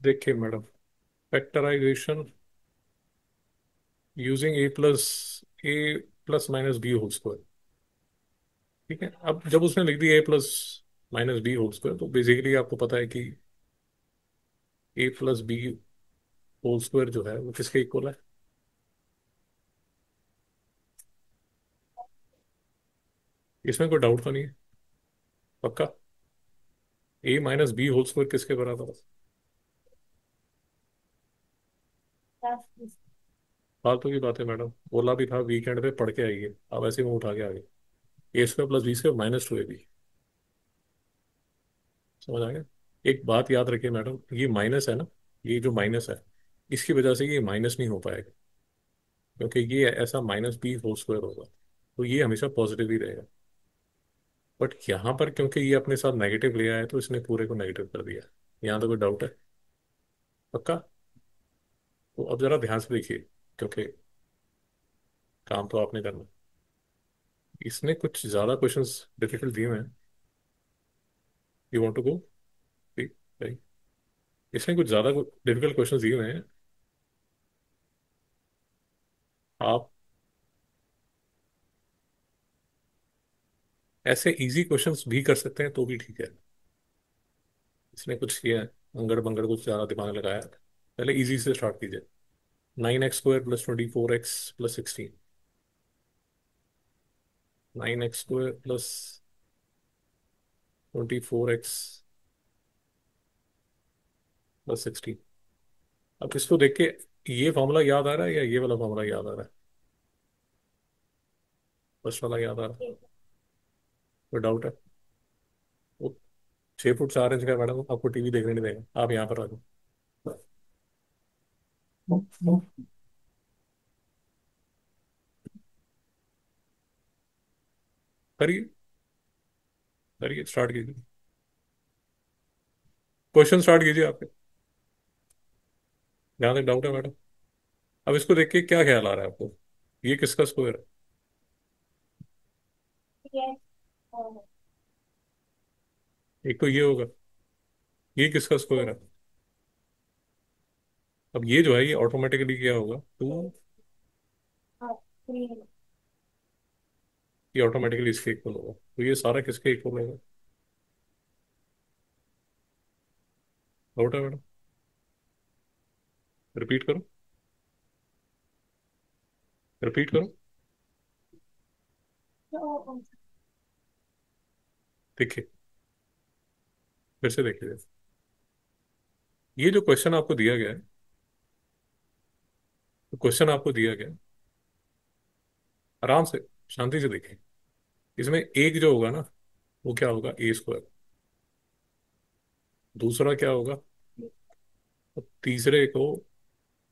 देखिए madam, factorization using a plus minus b whole square. ठीक है, अब जब उसने लिख दिया a plus minus b whole square, तो बेसिकली आपको पता है कि a plus b whole square जो है वो किसके इक्वल है। इसमें कोई डाउट तो नहीं है? पक्का? ए-बी होल स्क्वायर किसके बराबर है? फालतू की बात है मैडम, बोला भी था वीकेंड पे पढ़ के आइए, अब ऐसे में उठा के आ गए। A square plus b square minus 2ab। समझ आ गया? एक बात याद रखिए मैडम, ये माइनस है ना, ये जो माइनस है, इसकी वजह से ये माइनस नहीं हो पाएगा, क्योंकि ये ऐसा -b होल स्क्वायर होगा, तो ये हमेशा पॉजिटिव ही रहेगा। बट यहाँ पर क्योंकि ये अपने साथ नेगेटिव ले आया, तो इसने पूरे को नेगेटिव कर दिया। यहाँ तो कोई डाउट है? पक्का? तो अब जरा ध्यान से देखिए, क्योंकि काम तो आपने करना। इसने कुछ ज़्यादा क्वेश्चंस डिफिकल्ट दिए हुए हैं। You want to go? ठीक भाई, इसने कुछ ज़्यादा डिफिकल्ट क्वेश्चंस दिए हुए हैं। आप ऐसे इजी क्वेश्चंस भी कर सकते हैं तो भी ठीक है। इसने कुछ किया है, अंगड़ बंगड़ कुछ ज़्यादा दिमाग लगाया। पहले इजी से स्टार्ट कीजिए। 9x² + 24x + 16। 9x² + 24x + 16। अब इसको देख के ये फॉर्मूला याद आ रहा है या ये वाला फॉर्मूला याद आ रहा है? फर्स्ट वाला याद आ रहा है? कोई डाउट है? वो 6 फुट 4 इंच का मैडम, आपको टीवी देखने नहीं देगा, आप यहाँ पर आ जाओ। करिए, करिए, स्टार्ट कीजिए। क्वेश्चन स्टार्ट कीजिए आपके, जहाँ तक डाउट है मैडम। अब इसको देख के क्या ख्याल आ रहा है आपको? ये किसका स्क्वायर है? एक तो ये होगा, ये किसका स्क्वायर है? अब ये जो है ये ऑटोमेटिकली क्या होगा? टू, ये ऑटोमेटिकली इसके इक्वल होगा, तो ये सारा किसके इक्वल होगा? डाउट है मैडम? रिपीट करो, रिपीट करो। देखिए, फिर से देखिए। ये जो क्वेश्चन आपको दिया गया है, तो क्वेश्चन आपको दिया गया है, आराम से, शांति से देखिए। इसमें एक जो होगा ना, वो क्या होगा? ए स्क्वायर। दूसरा क्या होगा? और तीसरे को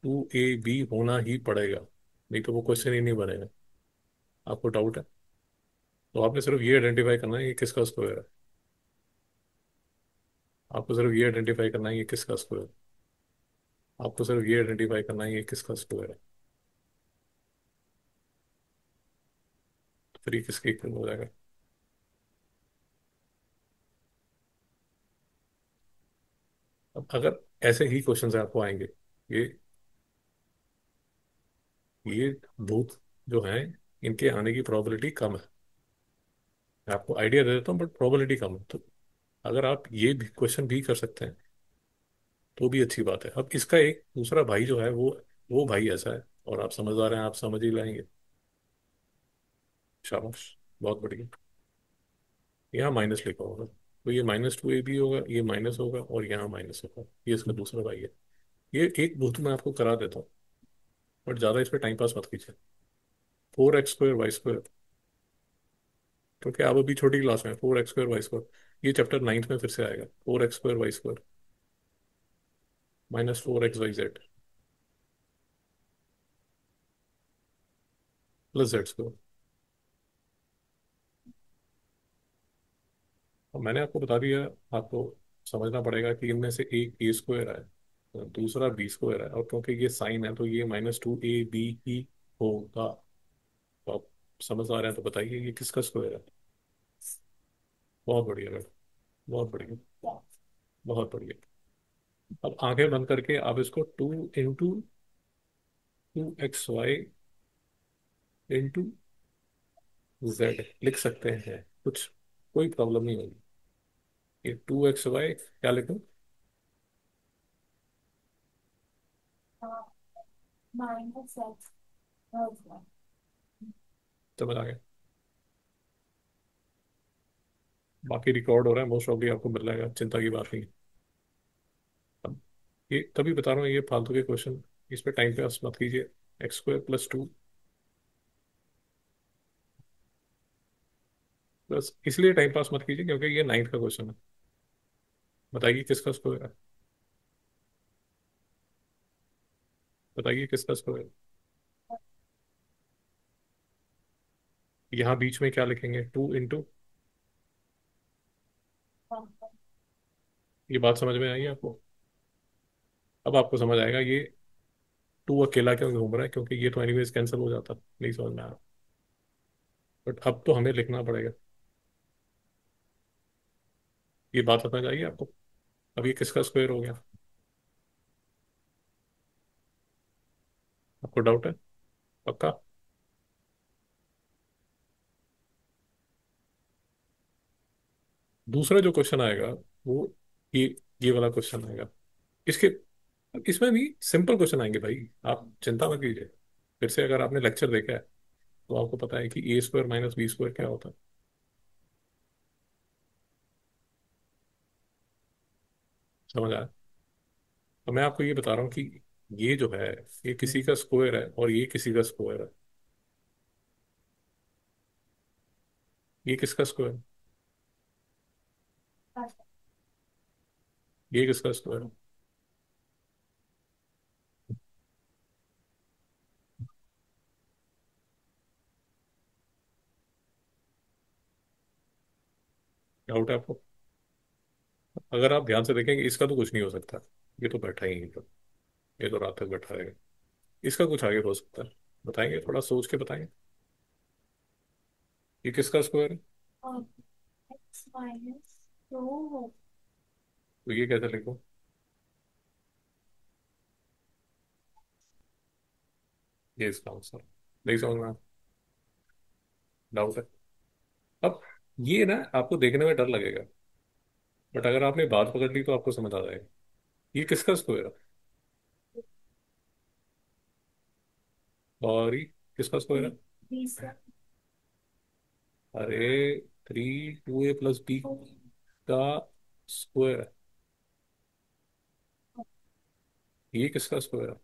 2ab होना ही पड़ेगा, नहीं तो वो क्वेश्चन ही नहीं बनेगा। आपको डाउट है? तो आपने सिर्फ ये आइडेंटिफाई करना है ये किसका स्क्वायर है। आपको सिर्फ ये आइडेंटिफाई करना है ये किसका स्क्वायर है। आपको सिर्फ ये आइडेंटिफाई करना है ये किसका स्क्वायर है। तो फिर ये किसके इक्वल हो जाएगा? अब अगर ऐसे ही क्वेश्चन आपको आएंगे, ये ये भूत जो हैं, इनके आने की प्रोबेबिलिटी कम है। मैं आपको आइडिया दे देता हूँ, बट प्रोबेबिलिटी कम है। तो अगर आप ये भी क्वेश्चन भी कर सकते हैं तो भी अच्छी बात है। अब इसका एक दूसरा भाई जो है, वो भाई ऐसा है, और आप समझदार हैं, आप समझ ही लाएंगे। शाबाश, बहुत बढ़िया। यहाँ माइनस लिखा होगा, तो ये -2ab होगा, ये माइनस होगा, और यहाँ माइनस होगा। ये इसका दूसरा भाई है। ये एक भूत मैं आपको करा देता हूँ, बट ज़्यादा इस पर टाइम पास मत कीजिए। 4x² y², क्योंकि आप अभी छोटी क्लास में, 4x² y², ये चैप्टर 9th में फिर से आएगा। 4x² y² -4xyz + z²। और मैंने आपको बता दिया, आपको समझना पड़ेगा कि इनमें से एक a² है, दूसरा b² है, और क्योंकि ये साइन है तो ये -2ab ही होगा। तो आप समझ आ रहे हैं तो बताइए ये किसका स्क्वायर है? बहुत बढ़िया मैडम, बहुत बढ़िया, बहुत बढ़िया। अब आंखें बंद करके आप इसको 2 into 2xy इंटू जेड लिख सकते हैं, कुछ कोई प्रॉब्लम नहीं होगी। ये 2xy क्या लिखूं? समझ आ गया? बाकी रिकॉर्ड हो रहा है, मोस्ट ऑफली आपको मिल जाएगा, चिंता की बात नहीं है। अब ये तभी बता रहा हूँ, ये फालतू के क्वेश्चन इस पे टाइम पास मत कीजिए। x² + 2 बस इसलिए टाइम पास मत कीजिए क्योंकि ये 9th का क्वेश्चन है। बताइए किसका स्क्वायर है? बताइए किसका स्क्वायर है? यहाँ बीच में क्या लिखेंगे? 2 into, ये बात समझ में आई आपको? अब आपको समझ आएगा ये 2 अकेला क्यों घूम रहा है, क्योंकि ये तो एनीवेज कैंसिल हो जाता, नहीं समझ में आ रहा। बट अब तो हमें लिखना पड़ेगा। ये बात समझ आई आपको? अब ये किसका स्क्वायर हो गया? आपको डाउट है? पक्का? दूसरा जो क्वेश्चन आएगा वो ये ये वाला क्वेश्चन आएगा। इसके इसमें भी सिंपल क्वेश्चन आएंगे भाई, आप चिंता मत कीजिए। फिर से अगर आपने लेक्चर देखा है तो आपको पता है कि a² - b² क्या होता है। समझ आया? तो मैं आपको ये बता रहा हूँ कि ये जो है ये किसी का स्क्वायर है और ये किसी का स्क्वायर है। ये किसका स्क्वायर है? ये किसका स्क्वायर है? डाउट है आपको? अगर आप ध्यान से देखेंगे इसका तो कुछ नहीं हो सकता। ये तो बैठा ही नहीं तो, ये तो रात तक बैठा रहेगा। इसका कुछ आगे हो सकता है। बताएंगे, थोड़ा सोच के बताएंगे। ये किसका स्क्वायर है? तो ये कैसे लिखो? ये इसका आंसर नहीं समझ में? डाउट है? अब ये ना आपको देखने में डर लगेगा, बट अगर आपने बात पकड़ ली तो आपको समझ आ जाएगा। ये किसका स्क्वायर है? और ये किसका स्क्वायर है? अरे 3 2a + b का स्क्वायर है। ये किसका स्क्वायर है?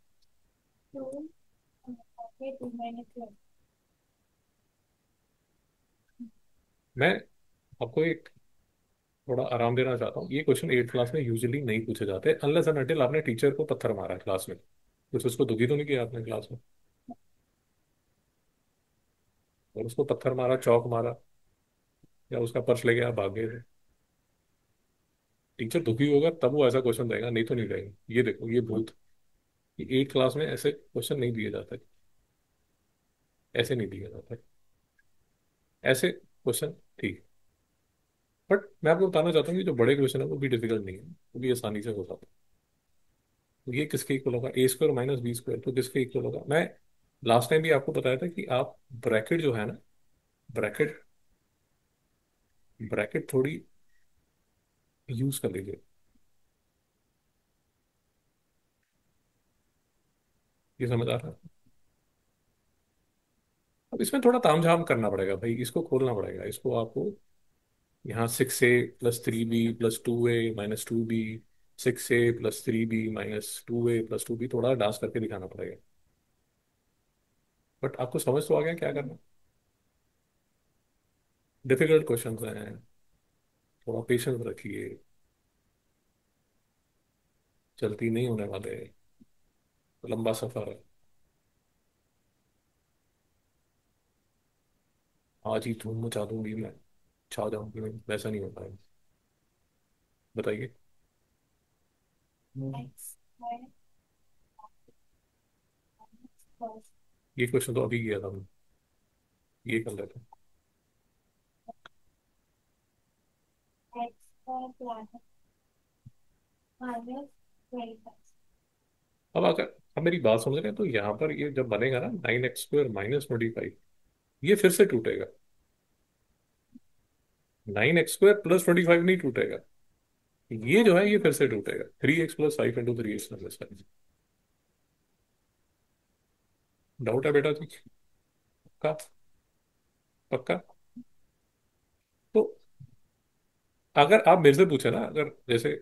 मैं आपको एक थोड़ा आराम देना चाहता हूँ। ये क्वेश्चन 8th क्लास में यूजुअली नहीं पूछे जाते अनलेस एंड अनटिल आपने टीचर को पत्थर मारा है क्लास में। कुछ उसको दुखी तो नहीं किया आपने क्लास में? और उसको पत्थर मारा, चौक मारा, या उसका पर्स ले गया भाग गए थे? टीचर दुखी होगा तब वो ऐसा क्वेश्चन देगा, नहीं तो नहीं देगा। ये देखो ये भूत, ये 8th क्लास में ऐसे क्वेश्चन नहीं दिए जाते। ऐसे नहीं दिए जाते ऐसे क्वेश्चन। ठीक। बट मैं आपको बताना चाहता हूँ कि जो बड़े क्वेश्चन है वो भी डिफिकल्ट नहीं है, वो भी आसानी से हो जाता है। तो ये किसके इक्वल होगा? a² - b², तो किसके इक्वल होगा? मैं लास्ट टाइम भी आपको बताया था कि आप ब्रैकेट जो है ना, ब्रैकेट ब्रैकेट थोड़ी यूज कर लीजिए। ये समझ आ रहा है? अब इसमें थोड़ा तामझाम करना पड़ेगा भाई, इसको खोलना पड़ेगा। इसको आपको यहाँ 6a + 3b + 2a - 2b, 6a + 3b - 2a + 2b थोड़ा डांस करके दिखाना पड़ेगा। बट आपको समझ तो आ गया क्या करना? डिफिकल्ट क्वेश्चन हैं, थोड़ा पेशेंस रखिए। जल्दी नहीं होने वाले, लंबा सफर है। आज ही धूम मचा दूंगी मैं, छा जाऊंगी मैं, वैसा नहीं होता है। बताइए। ये क्वेश्चन तो अभी किया था मैं, ये कर लेते हैं। अब अगर अब मेरी बात समझ रहे हैं, तो यहाँ पर ये जब बनेगा ना 9x² माइनस 25, ये फिर से टूटेगा। 9x² प्लस 25 नहीं टूटेगा, ये जो है ये फिर से टूटेगा। 3x plus 5 × 3x minus 5। Doubt है बेटा जी? पक्का? पक्का? तो अगर आप मेरे से पूछे ना, अगर जैसे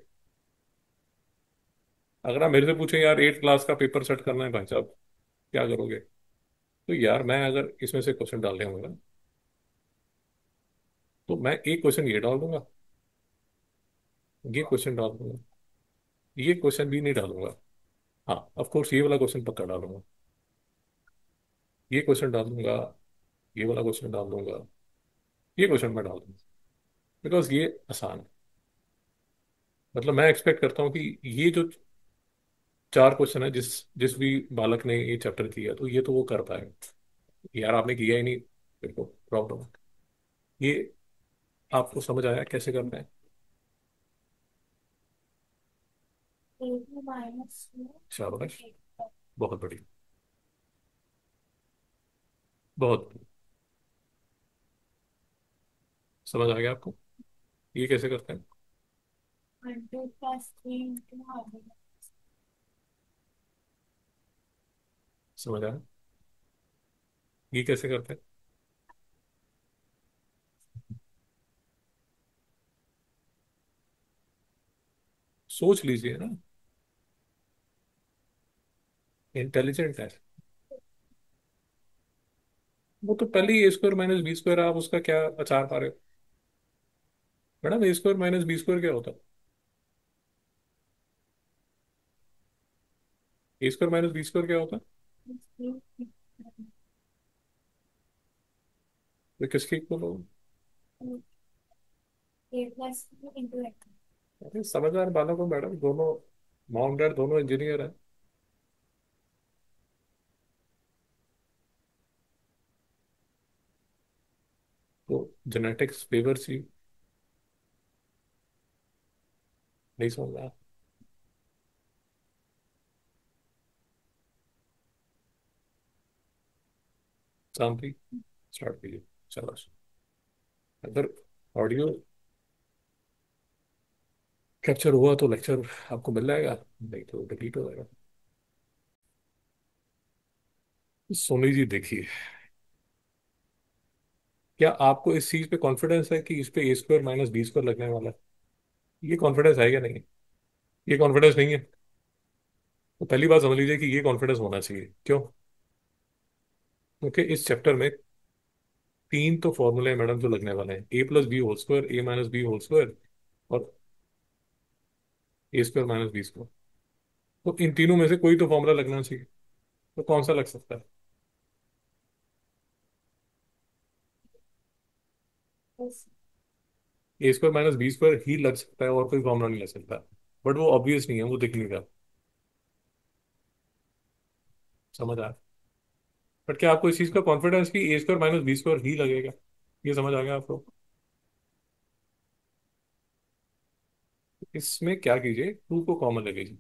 अगर आप मेरे से पूछे यार 8 क्लास का पेपर सेट करना है भाई साहब, क्या करोगे? तो यार मैं अगर इसमें से क्वेश्चन डालने होंगे ना, तो मैं एक क्वेश्चन ये डाल दूंगा, ये क्वेश्चन डाल दूंगा, ये क्वेश्चन भी नहीं डालूंगा। हाँ ऑफ कोर्स ये वाला क्वेश्चन पक्का डालूंगा, ये क्वेश्चन डाल दूंगा, ये वाला क्वेश्चन डाल दूंगा, ये क्वेश्चन मैं डाल दूंगा, बिकॉज ये आसान है। मतलब मैं एक्सपेक्ट करता हूँ कि ये जो 4 क्वेश्चन है, जिस जिस भी बालक ने ये चैप्टर किया, तो ये तो वो कर पाएगा। यार आपने किया ही नहीं, देखो प्रॉब्लम। ये आपको समझ आया कैसे करना है? शाबाश, बहुत बढ़िया, बहुत समझ आ गया आपको? ये कैसे करते हैं? समझ आया? ये कैसे करते हैं? सोच लीजिए ना, इंटेलिजेंट है। वो तो पहले ही A² - B², आप उसका क्या अचार पा रहे हो? मैडम A² - B² क्या होता है? A² - B² क्या होता है? तो किसकी बोलो? अरे समझदार बालक हो मैडम, दोनों मॉम डैड दोनों इंजीनियर हैं। तो जेनेटिक्स फेवर्स यू। नहीं समझ रहा? शांति, स्टार्ट कीजिए। चलो, अगर ऑडियो कैप्चर हुआ तो लेक्चर आपको मिल जाएगा, नहीं तो डिलीट हो जाएगा। सोनी जी देखिए, क्या आपको इस चीज पे कॉन्फिडेंस है कि इस पे A² - B² लगने वाला है? ये कॉन्फिडेंस है या नहीं? ये कॉन्फिडेंस नहीं है? तो पहली बात समझ लीजिए कि ये कॉन्फिडेंस होना चाहिए। क्यों? क्योंकि इस चैप्टर में 3 तो फॉर्मूले हैं मैडम जो लगने वाले हैं: A+B² A-B² और A² - B²। तो इन तीनों में से कोई तो फॉर्मूला लगना चाहिए। तो कौन सा लग सकता है? A² - B² ही लग सकता है, और कोई फॉर्मूला नहीं लग सकता। बट वो ऑब्वियस नहीं है, वो दिख नहीं रहा। समझ आया? बट क्या आपको इस चीज का कॉन्फिडेंस कि A² - B² ही लगेगा? ये समझ आ गया आपको? इसमें क्या कीजिए, 2 को कॉमन ले लीजिए।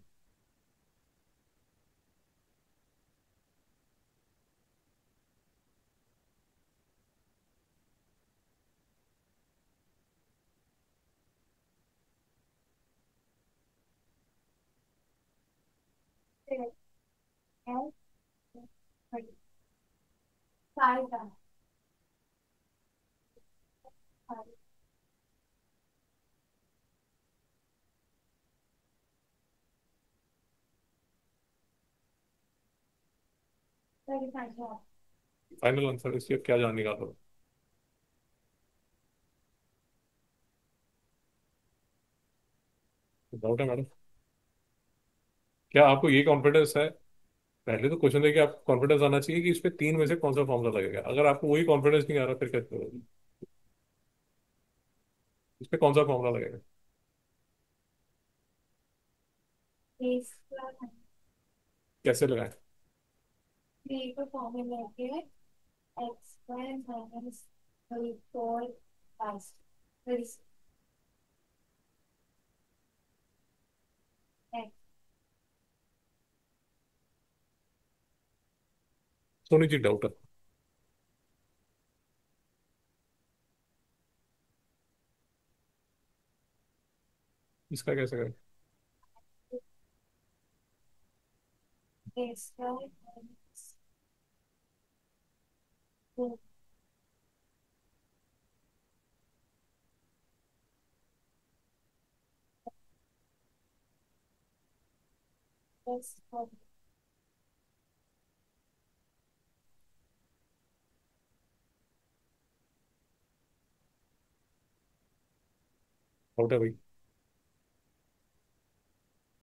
फाइनल आंसर इसलिए क्या जानने का तो डाउट है मैडम? क्या आपको ये कॉन्फिडेंस है? पहले तो क्वेश्चन देखिए, आपको कॉन्फिडेंस आना चाहिए कि इस पे 3 में से कौन सा फॉर्मूला लगेगा। अगर आपको वही कॉन्फिडेंस नहीं आ रहा, फिर कैसे होगा? इस पे कौन सा फॉर्मूला लगेगा? कैसे लगाए? सोनी जी डाउट है। इसका कैसे करें? डाउट है भाई।